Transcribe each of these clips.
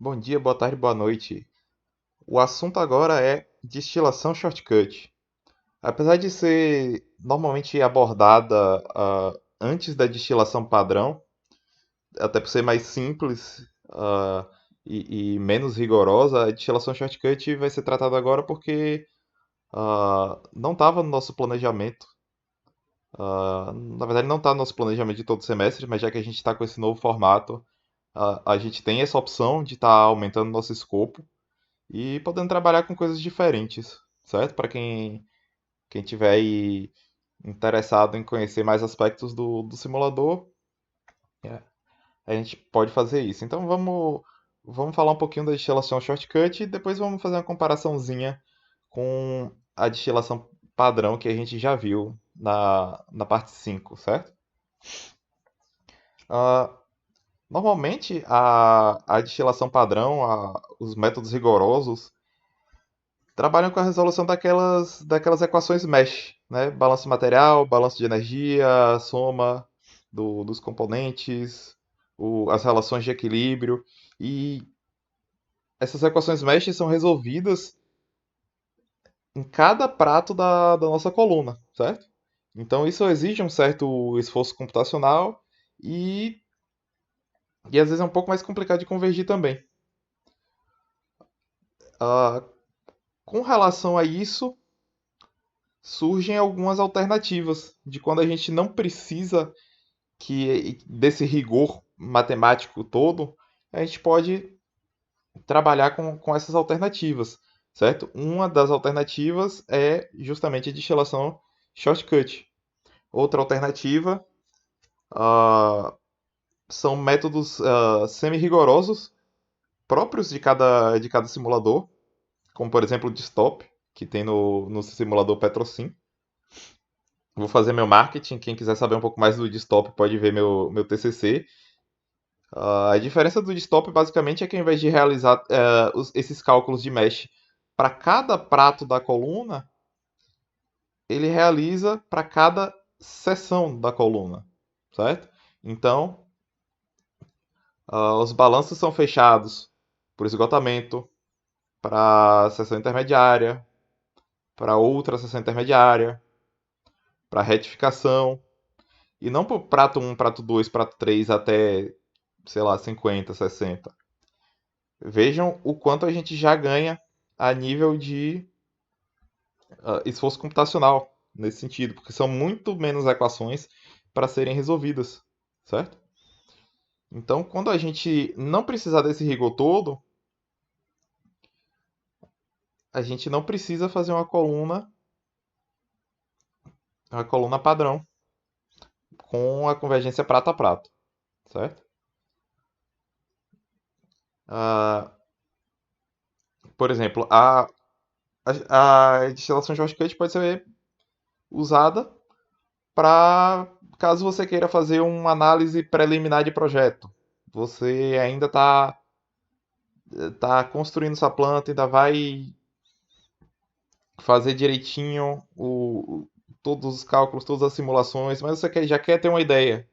Bom dia, boa tarde, boa noite. O assunto agora é destilação shortcut. Apesar de ser normalmente abordada antes da destilação padrão, até por ser mais simples e menos rigorosa, a destilação shortcut vai ser tratada agora porque não estava no nosso planejamento. Na verdade, não está no nosso planejamento de todo semestre, mas já que a gente está com esse novo formato, a gente tem essa opção de estar aumentando nosso escopo e podendo trabalhar com coisas diferentes, certo? Para quem tiver aí interessado em conhecer mais aspectos do simulador, é, a gente pode fazer isso. Então vamos falar um pouquinho da destilação shortcut e depois vamos fazer uma comparaçãozinha com a destilação padrão que a gente já viu na parte 5, certo? Ah, Normalmente a destilação padrão, os métodos rigorosos, trabalham com a resolução daquelas equações mesh, né? Balanço de material, balanço de energia, soma dos componentes, as relações de equilíbrio. E essas equações mesh são resolvidas em cada prato da nossa coluna, certo? Então isso exige um certo esforço computacional e, e às vezes é um pouco mais complicado de convergir também. Ah, com relação a isso, surgem algumas alternativas de quando a gente não precisa que desse rigor matemático todo, a gente pode trabalhar com essas alternativas, certo? Uma das alternativas é justamente a destilação shortcut. Outra alternativa são métodos semi-rigorosos próprios de cada simulador, como por exemplo o Distop, que tem no simulador Petrosim. Vou fazer meu marketing. Quem quiser saber um pouco mais do Distop pode ver meu TCC. A diferença do Distop basicamente é que ao invés de realizar esses cálculos de mesh para cada prato da coluna, ele realiza para cada seção da coluna, certo? Então, os balanços são fechados por esgotamento para a seção intermediária, para outra seção intermediária, para retificação, e não para o prato 1, prato 2, prato 3 até, sei lá, 50, 60. Vejam o quanto a gente já ganha a nível de esforço computacional nesse sentido, porque são muito menos equações para serem resolvidas, certo? Então, quando a gente não precisar desse rigor todo, a gente não precisa fazer uma coluna padrão com a convergência prato a prato, certo? Ah, por exemplo, a destilação shortcut pode ser usada para caso você queira fazer uma análise preliminar de projeto. Você ainda tá construindo sua planta, ainda vai fazer direitinho todos os cálculos, todas as simulações, mas você já quer ter uma ideia.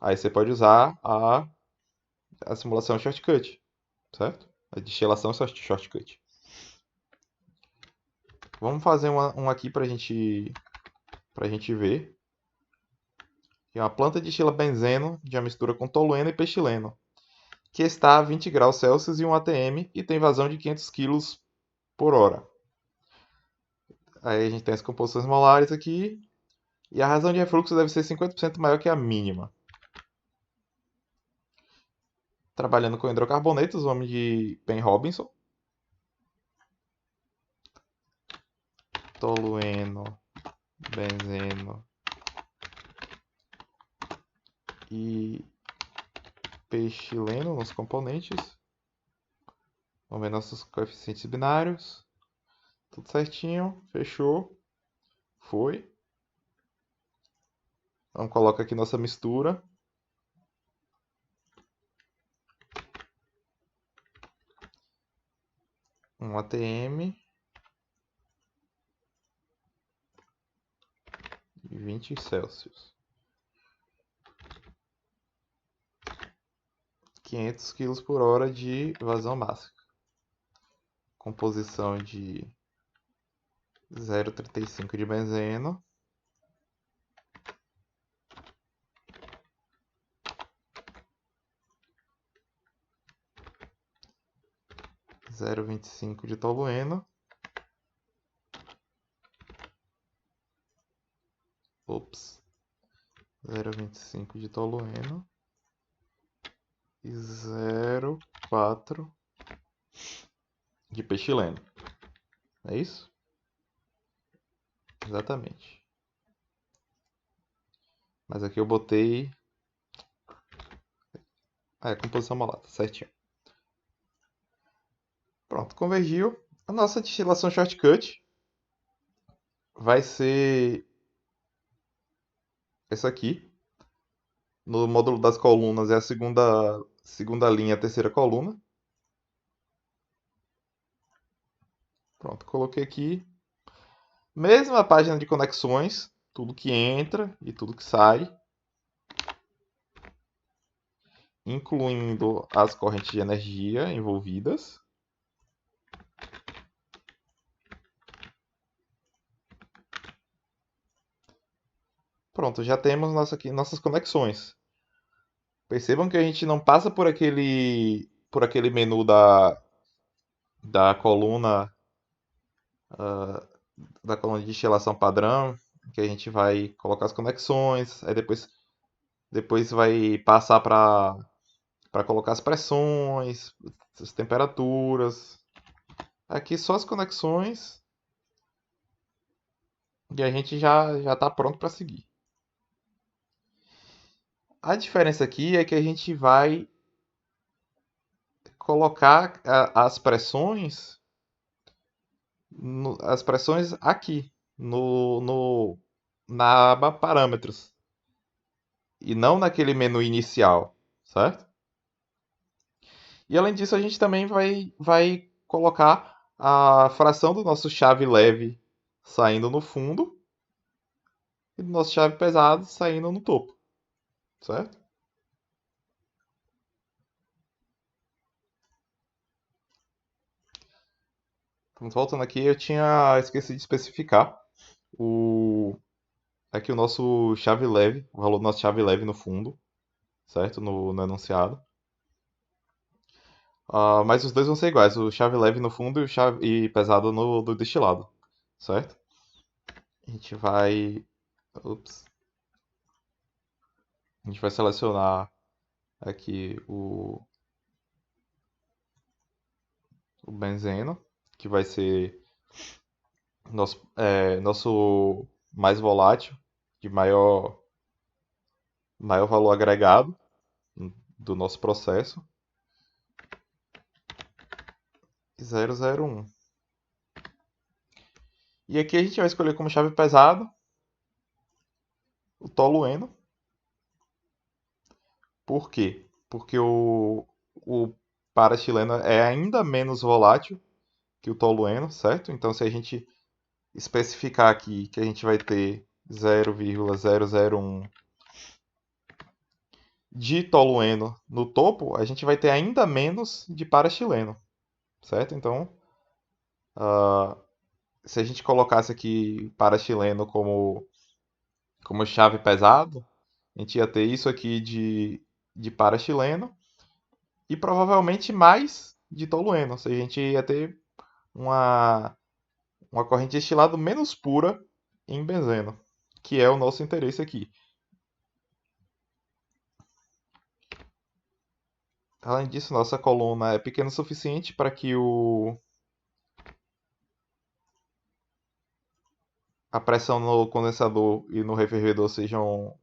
Aí você pode usar a simulação shortcut, certo? A destilação shortcut. Vamos fazer um aqui pra gente ver. Que é uma planta destila benzeno de uma mistura com tolueno e pestileno, que está a 20 graus Celsius e 1 atm e tem vazão de 500 quilos por hora. Aí a gente tem as composições molares aqui. E a razão de refluxo deve ser 50% maior que a mínima. Trabalhando com hidrocarbonetos, o homem de Pen Robinson. Tolueno, benzeno e pestileno nos componentes. Vamos ver nossos coeficientes binários. Tudo certinho, fechou. Foi. Vamos colocar aqui nossa mistura. Um atm e 20 Celsius. 500 kg por hora de vazão máxima. Composição de 0,35 de benzeno. Zero vírgula 25 de tolueno. Ops. 0,25 de tolueno. E 0,4 de pechileno. É isso? Exatamente. Mas aqui eu botei. Composição molada, certinho. Pronto, convergiu. A nossa destilação shortcut vai ser essa aqui. No módulo das colunas é a segunda linha, a terceira coluna. Pronto, coloquei aqui. Mesma página de conexões, tudo que entra e tudo que sai, incluindo as correntes de energia envolvidas. Pronto, já temos nossas conexões. Percebam que a gente não passa por aquele menu da coluna da coluna de destilação padrão, que a gente vai colocar as conexões, aí depois vai passar para colocar as pressões, as temperaturas. Aqui só as conexões e a gente já está pronto para seguir. A diferença aqui é que a gente vai colocar as pressões aqui na aba parâmetros e não naquele menu inicial, certo? E além disso, a gente também vai colocar a fração do nosso chave leve saindo no fundo e do nosso chave pesado saindo no topo, certo? Então, voltando aqui, eu tinha esquecido de especificar o aqui o nosso chave leve, o valor do nosso chave leve no fundo, certo? No enunciado. Mas os dois vão ser iguais, o chave leve no fundo e pesado no destilado, certo? A gente vai. Ups. A gente vai selecionar aqui o benzeno, que vai ser nosso mais volátil, de maior valor agregado do nosso processo. 001. E aqui a gente vai escolher como chave pesado o tolueno. Por quê? Porque o para-chileno é ainda menos volátil que o tolueno, certo? Então, se a gente especificar aqui que a gente vai ter 0,001 de tolueno no topo, a gente vai ter ainda menos de para-chileno, certo? Então, se a gente colocasse aqui para-chileno como chave pesado, a gente ia ter isso aqui de para-chileno e provavelmente mais de tolueno. Ou seja, a gente ia ter uma corrente destilada menos pura em benzeno, que é o nosso interesse aqui. Além disso, nossa coluna é pequena o suficiente para que a pressão no condensador e no refervedor sejam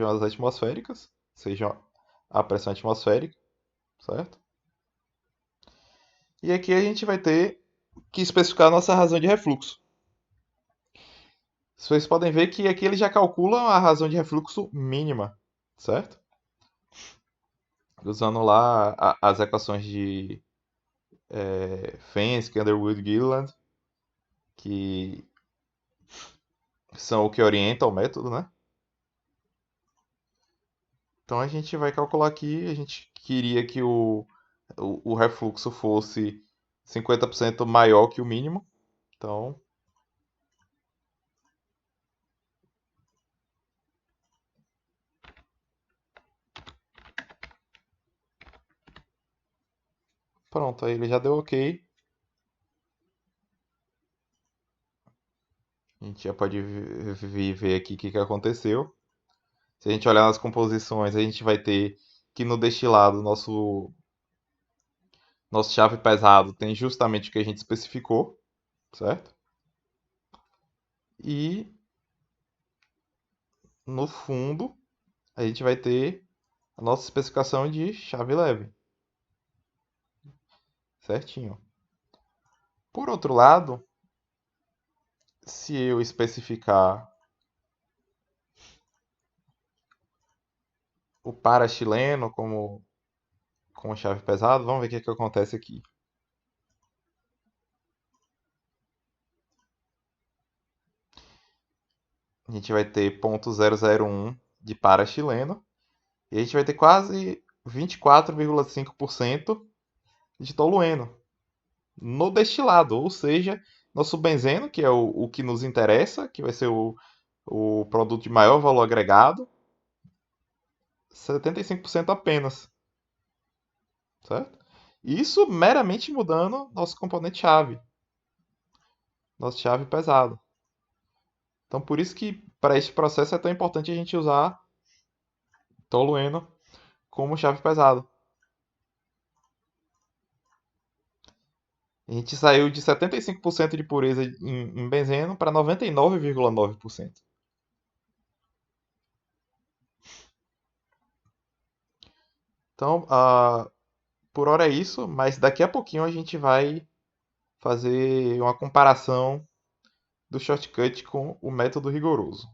as atmosféricas, sejam a pressão atmosférica, certo? E aqui a gente vai ter que especificar a nossa razão de refluxo. Vocês podem ver que aqui ele já calcula a razão de refluxo mínima, certo? Usando lá as equações de Fenske, Underwood, Gilliland, que são o que orienta o método, né? Então a gente vai calcular aqui, a gente queria que o refluxo fosse 50% maior que o mínimo. Então, pronto, aí ele já deu ok. A gente já pode ver aqui o que que aconteceu. Se a gente olhar nas composições, a gente vai ter que no destilado, nosso chave pesado tem justamente o que a gente especificou, certo? E no fundo, a gente vai ter a nossa especificação de chave leve, certinho. Por outro lado, se eu especificar o para chileno como chave pesado, vamos ver o que, que acontece aqui. A gente vai ter 0,001 de para chileno e a gente vai ter quase 24,5% de tolueno no destilado, ou seja, nosso benzeno, que é o que nos interessa, que vai ser o produto de maior valor agregado, 75% apenas, certo? Isso meramente mudando nosso componente-chave, nosso chave pesado. Então, por isso que para este processo é tão importante a gente usar tolueno como chave pesado. A gente saiu de 75% de pureza em benzeno para 99,9%. Então, por hora é isso, mas daqui a pouquinho a gente vai fazer uma comparação do shortcut com o método rigoroso.